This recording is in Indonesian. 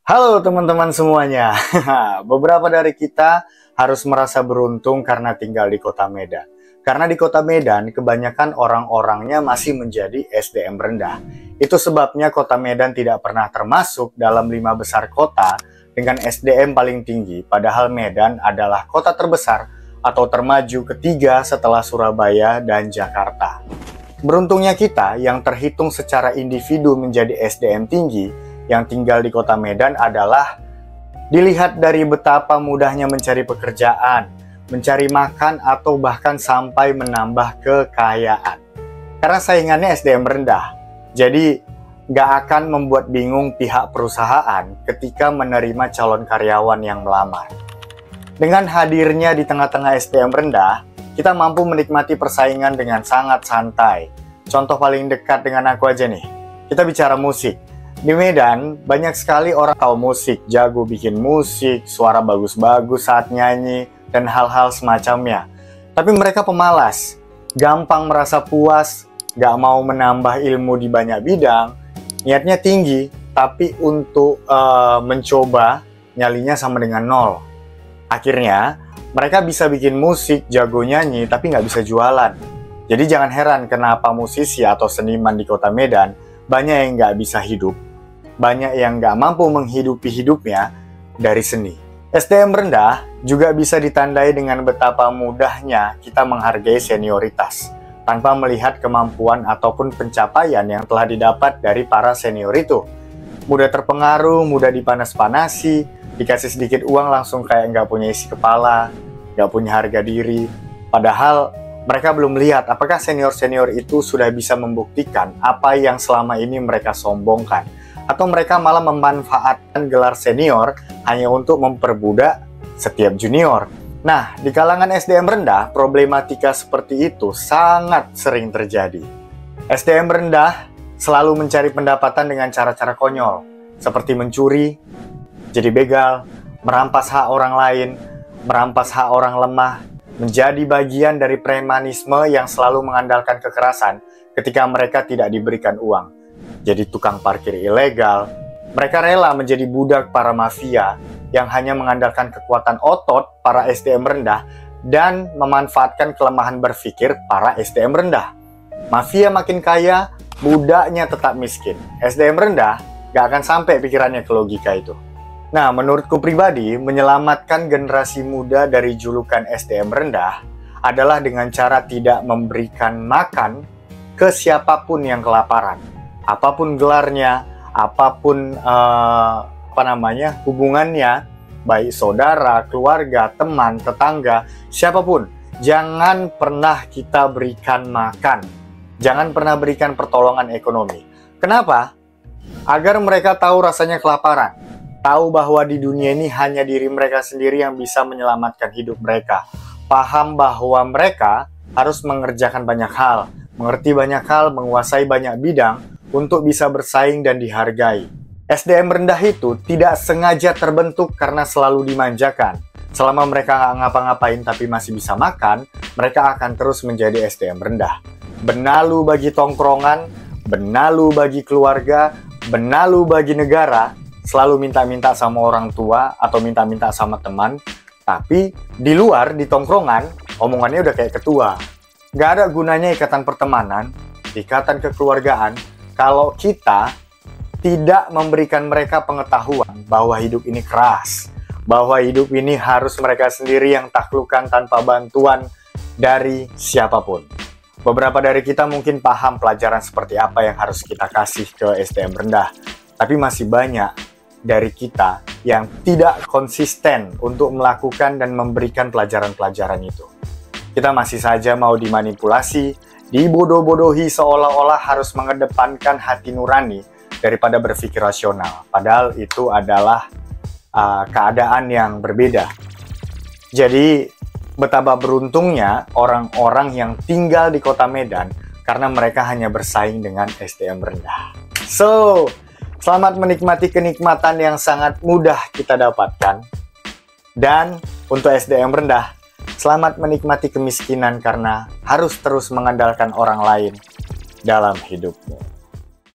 Halo teman-teman semuanya. Beberapa dari kita harus merasa beruntung karena tinggal di kota Medan. Karena di kota Medan kebanyakan orang-orangnya masih menjadi SDM rendah. Itu sebabnya kota Medan tidak pernah termasuk dalam 5 besar kota dengan SDM paling tinggi. Padahal Medan adalah kota terbesar atau termaju ketiga setelah Surabaya dan Jakarta. Beruntungnya kita yang terhitung secara individu menjadi SDM tinggi yang tinggal di kota Medan adalah dilihat dari betapa mudahnya mencari pekerjaan, mencari makan, atau bahkan sampai menambah kekayaan. Karena saingannya SDM rendah, jadi nggak akan membuat bingung pihak perusahaan ketika menerima calon karyawan yang melamar. Dengan hadirnya di tengah-tengah SDM rendah, kita mampu menikmati persaingan dengan sangat santai. Contoh paling dekat dengan aku aja nih, kita bicara musik. Di Medan, banyak sekali orang tahu musik, jago bikin musik, suara bagus-bagus saat nyanyi, dan hal-hal semacamnya. Tapi mereka pemalas, gampang merasa puas, gak mau menambah ilmu di banyak bidang, niatnya tinggi, tapi untuk mencoba, nyalinya sama dengan nol. Akhirnya, mereka bisa bikin musik, jago nyanyi, tapi gak bisa jualan. Jadi jangan heran kenapa musisi atau seniman di kota Medan banyak yang gak bisa hidup. Banyak yang nggak mampu menghidupi hidupnya dari seni. SDM rendah juga bisa ditandai dengan betapa mudahnya kita menghargai senioritas, tanpa melihat kemampuan ataupun pencapaian yang telah didapat dari para senior itu. Mudah terpengaruh, mudah dipanas-panasi, dikasih sedikit uang langsung kayak nggak punya isi kepala, nggak punya harga diri. Padahal mereka belum melihat apakah senior-senior itu sudah bisa membuktikan apa yang selama ini mereka sombongkan. Atau mereka malah memanfaatkan gelar senior hanya untuk memperbudak setiap junior. Nah, di kalangan SDM rendah, problematika seperti itu sangat sering terjadi. SDM rendah selalu mencari pendapatan dengan cara-cara konyol, seperti mencuri, jadi begal, merampas hak orang lain, merampas hak orang lemah, menjadi bagian dari premanisme yang selalu mengandalkan kekerasan ketika mereka tidak diberikan uang. Jadi tukang parkir ilegal, mereka rela menjadi budak para mafia yang hanya mengandalkan kekuatan otot para SDM rendah dan memanfaatkan kelemahan berpikir para SDM rendah. Mafia makin kaya, budaknya tetap miskin. SDM rendah gak akan sampai pikirannya ke logika itu. Nah, menurutku pribadi, menyelamatkan generasi muda dari julukan SDM rendah adalah dengan cara tidak memberikan makan ke siapapun yang kelaparan. Apapun gelarnya, apapun hubungannya, baik saudara, keluarga, teman, tetangga, siapapun, jangan pernah kita berikan makan. Jangan pernah berikan pertolongan ekonomi. Kenapa? Agar mereka tahu rasanya kelaparan. Tahu bahwa di dunia ini hanya diri mereka sendiri yang bisa menyelamatkan hidup mereka. Paham bahwa mereka harus mengerjakan banyak hal, mengerti banyak hal, menguasai banyak bidang, untuk bisa bersaing dan dihargai. SDM rendah itu tidak sengaja terbentuk karena selalu dimanjakan. Selama mereka nggak ngapa-ngapain tapi masih bisa makan, mereka akan terus menjadi SDM rendah. Benalu bagi tongkrongan, benalu bagi keluarga, benalu bagi negara, selalu minta-minta sama orang tua atau minta-minta sama teman, tapi di luar, di tongkrongan, omongannya udah kayak ketua. Nggak ada gunanya ikatan pertemanan, ikatan kekeluargaan, kalau kita tidak memberikan mereka pengetahuan bahwa hidup ini keras, bahwa hidup ini harus mereka sendiri yang taklukkan tanpa bantuan dari siapapun. Beberapa dari kita mungkin paham pelajaran seperti apa yang harus kita kasih ke SDM rendah, tapi masih banyak dari kita yang tidak konsisten untuk melakukan dan memberikan pelajaran-pelajaran itu. Kita masih saja mau dimanipulasi, dibodoh-bodohi seolah-olah harus mengedepankan hati nurani daripada berpikir rasional. Padahal itu adalah keadaan yang berbeda. Jadi, betapa beruntungnya orang-orang yang tinggal di kota Medan karena mereka hanya bersaing dengan SDM rendah. So, selamat menikmati kenikmatan yang sangat mudah kita dapatkan. Dan untuk SDM rendah, selamat menikmati kemiskinan karena harus terus mengandalkan orang lain dalam hidupmu.